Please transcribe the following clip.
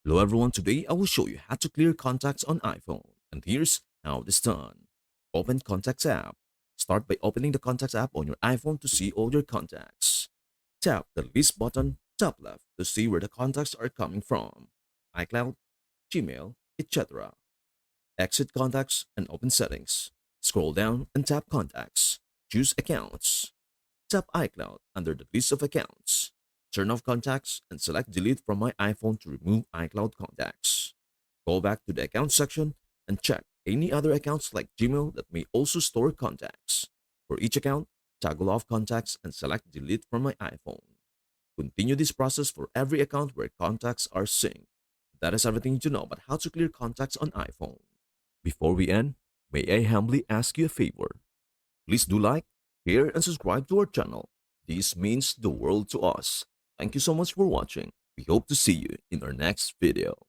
Hello everyone, today I will show you how to clear contacts on iPhone. And here's how it is done. Open Contacts app. Start by opening the Contacts app on your iPhone to see all your contacts. Tap the list button top left to see where the contacts are coming from. iCloud, Gmail, etc. Exit Contacts and open Settings. Scroll down and tap Contacts. Choose Accounts. Tap iCloud under the list of accounts. Turn off contacts and select Delete from my iPhone to remove iCloud contacts. Go back to the Accounts section and check any other accounts like Gmail that may also store contacts. For each account, toggle off contacts and select Delete from my iPhone. Continue this process for every account where contacts are synced. That is everything you need to know about how to clear contacts on iPhone. Before we end, may I humbly ask you a favor? Please do like, share, and subscribe to our channel. This means the world to us. Thank you so much for watching. We hope to see you in our next video.